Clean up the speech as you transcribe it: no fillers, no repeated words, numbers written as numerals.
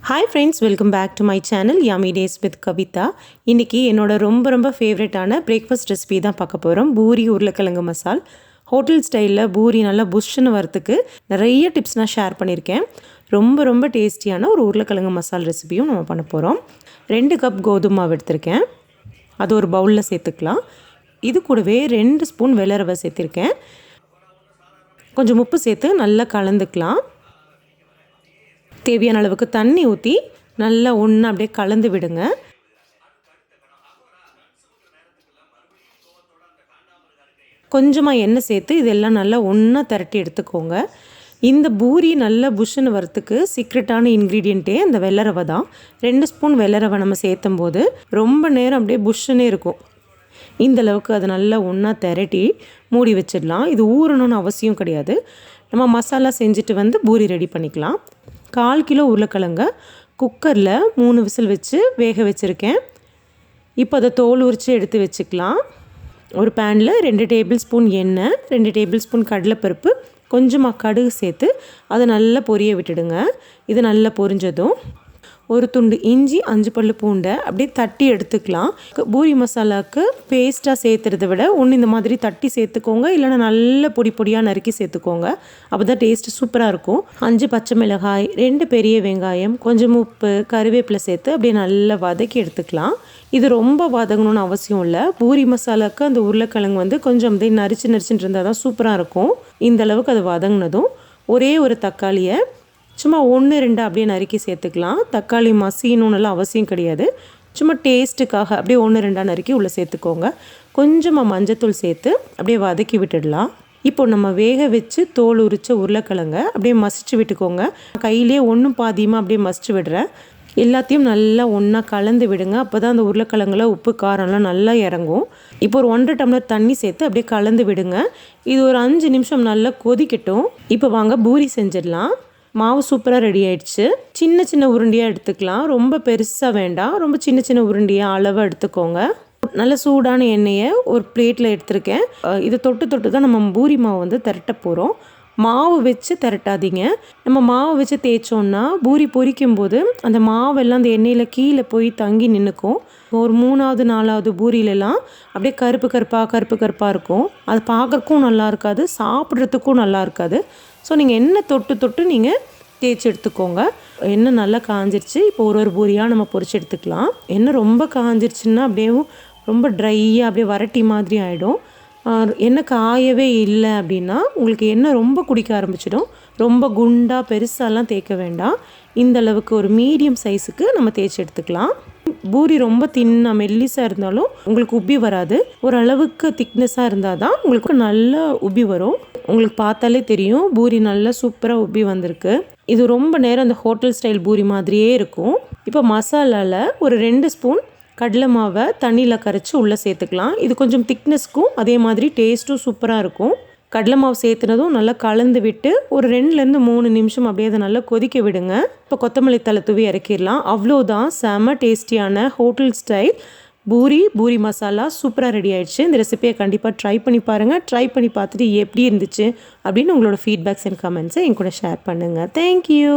Hi friends, welcome back to my channel Yummy Days with Kavitha. இன்னைக்கு என்னோட ரொம்ப ஃபேவரட்டான பிரேக்ஃபாஸ்ட் ரெசிபி தான் பார்க்க போறோம். பூரி உருளைக்கிழங்கு மசால். ஹோட்டல் ஸ்டைல்ல பூரி நல்லா புஷ்னு வரதுக்கு நிறைய டிப்ஸ் நான் ஷேர் பண்ணியிருக்கேன். ரொம்ப டேஸ்டியான ஒரு உருளைக்கிழங்கு மசால் ரெசிபியும் நம்ம பண்ண போறோம். 2 கப் கோதுமை மாவு எடுத்திருக்கேன். அது ஒரு பவுல்ல சேர்த்துக்கலாம். இது கூடவே 2 ஸ்பூன் வெள்ளை ரவை சேர்த்திருக்கேன். கொஞ்சம் உப்பு சேர்த்து நல்லா கலந்துக்கலாம். தேவையான அளவுக்கு தண்ணி ஊற்றி நல்லா ஒன்றா அப்படியே கலந்து விடுங்க. கொஞ்சமாக எண்ணெய் சேர்த்து இதெல்லாம் நல்லா ஒன்றா திரட்டி எடுத்துக்கோங்க. இந்த பூரி நல்லா புஷ்ஷுன்னு வரத்துக்கு சீக்ரெட்டான இன்க்ரீடியண்ட்டே அந்த வெள்ளை ரவை தான். 2 ஸ்பூன் வெள்ளை ரவை நம்ம சேர்த்தும் போது ரொம்ப நேரம் அப்படியே புஷ்ஷுன்னே இருக்கும். இந்தளவுக்கு அதை நல்லா ஒன்றா திரட்டி மூடி வச்சிடலாம். இது ஊறணும்னு அவசியம் கிடையாது. நம்ம மசாலா செஞ்சுட்டு வந்து பூரி ரெடி பண்ணிக்கலாம். 1/4 கிலோ உருளைக்கிழங்க குக்கரில் 3 விசில் வச்சு வேக வச்சுருக்கேன். இப்போ அதை தோல் உரித்து எடுத்து வச்சுக்கலாம். ஒரு பேனில் 2 டேபிள் ஸ்பூன் எண்ணெய், 2 டேபிள் ஸ்பூன் கடலைப்பருப்பு, கொஞ்சமாக கடுகு சேர்த்து அதை நல்லா பொரிய விட்டுடுங்க. இது நல்லா பொரிஞ்சதும் ஒரு துண்டு இஞ்சி, 5 பல்லு பூண்டை அப்படியே தட்டி எடுத்துக்கலாம். பூரி மசாலாவுக்கு பேஸ்ட்டாக சேர்த்துறத விட ஒன்று இந்த மாதிரி தட்டி சேர்த்துக்கோங்க, இல்லைனா நல்ல பொடியாக நறுக்கி சேர்த்துக்கோங்க. அப்போ தான் டேஸ்ட்டு சூப்பராக இருக்கும். 5 பச்சை மிளகாய், 2 பெரிய வெங்காயம், கொஞ்சம் உப்பு, கருவேப்பிலை சேர்த்து அப்படியே நல்லா வதக்கி எடுத்துக்கலாம். இது ரொம்ப வதங்கணும்னு அவசியம் இல்லை. பூரி மசாலாவுக்கு அந்த உருளைக்கிழங்கு வந்து கொஞ்சம் அப்படியே நரிச்சுன்னு இருந்தால் தான் சூப்பராக இருக்கும். இந்த அளவுக்கு அது வதங்கினதும் ஒரே ஒரு தக்காளியை சும்மா 1-2 அப்படியே நறுக்கி சேர்த்துக்கலாம். தக்காளி மசியணும்னுலாம் அவசியம் கிடையாது. சும்மா டேஸ்ட்டுக்காக அப்படியே 1-2 நறுக்கி உள்ளே சேர்த்துக்கோங்க. கொஞ்சமாக மஞ்சத்தூள் சேர்த்து அப்படியே வதக்கி விட்டுடலாம். இப்போ நம்ம வேக வச்சு தோல் உரித்த உருளைக்கிழங்க அப்படியே மசிச்சு விட்டுக்கோங்க. கையிலே ஒன்றும் பாதியமாக அப்படியே மசிச்சு விடுறேன். எல்லாத்தையும் நல்லா ஒன்றா கலந்து விடுங்க. அப்போ தான் அந்த உருளைக்கிழங்குல உப்பு காரம்லாம் நல்லா இறங்கும். இப்போ ஒரு 1.5 டம்ளர் தண்ணி சேர்த்து அப்படியே கலந்து விடுங்க. இது ஒரு 5 நிமிஷம் நல்லா கொதிக்கட்டும். இப்போ வாங்க பூரி செஞ்சிடலாம். மாவு சூப்பராக ரெடி ஆயிடுச்சு. சின்ன உருண்டியாக எடுத்துக்கலாம். ரொம்ப பெருசாக வேண்டாம். ரொம்ப சின்ன உருண்டியாக அளவாக எடுத்துக்கோங்க. நல்ல சூடான எண்ணெயை ஒரு பிளேட்டில் எடுத்துருக்கேன். இதை தொட்டு தான் நம்ம பூரி மாவு வந்து திரட்ட போகிறோம். மாவு வச்சு திரட்டாதீங்க. நம்ம மாவு வச்சு தேய்ச்சோன்னா பூரி பொரிக்கும் போது அந்த மாவெல்லாம் அந்த எண்ணெயில் கீழே போய் தங்கி நின்றுக்கும். ஒரு 3வது 4வது பூரியிலலாம் அப்படியே கருப்பாக இருக்கும். அது பார்க்குறக்கும் நல்லா இருக்காது, சாப்பிட்றதுக்கும் நல்லா இருக்காது. ஸோ நீங்கள் எண்ணெய் தொட்டு நீங்கள் தேய்ச்சி எடுத்துக்கோங்க. எண்ணெய் நல்லா காஞ்சிருச்சு. இப்போ ஒரு பூரியாக நம்ம பொரிச்சு எடுத்துக்கலாம். எண்ணெய் ரொம்ப காஞ்சிருச்சுன்னா அப்படியே ரொம்ப ட்ரையாக அப்படியே வரட்டி மாதிரி ஆகிடும். எண்ணெய் காயவே இல்லை அப்படின்னா உங்களுக்கு எண்ணெய் ரொம்ப குடிக்க ஆரம்பிச்சிடும். ரொம்ப குண்டாக பெருசாலாம் தேய்க்க வேண்டாம். இந்த அளவுக்கு ஒரு மீடியம் சைஸுக்கு நம்ம தேய்ச்சி எடுத்துக்கலாம். பூரி ரொம்ப தின்னாக மெல்லிஸாக இருந்தாலும் உங்களுக்கு உப்பி வராது. ஓரளவுக்கு திக்னஸாக இருந்தால் தான் உங்களுக்கு நல்லா உப்பி வரும். உங்களுக்கு பார்த்தாலே தெரியும் பூரி நல்லா சூப்பராக உப்பி வந்திருக்கு. இது ரொம்ப நேரம் அந்த ஹோட்டல் ஸ்டைல் பூரி மாதிரியே இருக்கும். இப்போ மசாலாவில் ஒரு 2 ஸ்பூன் கடலை மாவை தண்ணியில் கரைச்சி உள்ளே சேர்த்துக்கலாம். இது கொஞ்சம் திக்னஸ்க்கும் அதே மாதிரி டேஸ்ட்டும் சூப்பராக இருக்கும். கடலை மாவு சேர்த்துனதும் நல்லா கலந்து விட்டு ஒரு 2-3 நிமிஷம் அப்படியே அதை நல்லா கொதிக்க விடுங்க. இப்போ கொத்தமல்லி தழை தூவி இறக்கிடலாம். அவ்வளோதான், செம டேஸ்டியான ஹோட்டல் ஸ்டைல் பூரி மசாலா சூப்பராக ரெடி ஆயிடுச்சு. இந்த ரெசிபியை கண்டிப்பாக ட்ரை பண்ணி பாருங்கள். ட்ரை பண்ணி பார்த்துட்டு எப்படி இருந்துச்சு அப்படின்னு உங்களோட ஃபீட்பேக்ஸ் அண்ட் கமெண்ட்ஸை என் கூட ஷேர் பண்ணுங்கள். தேங்க்யூ.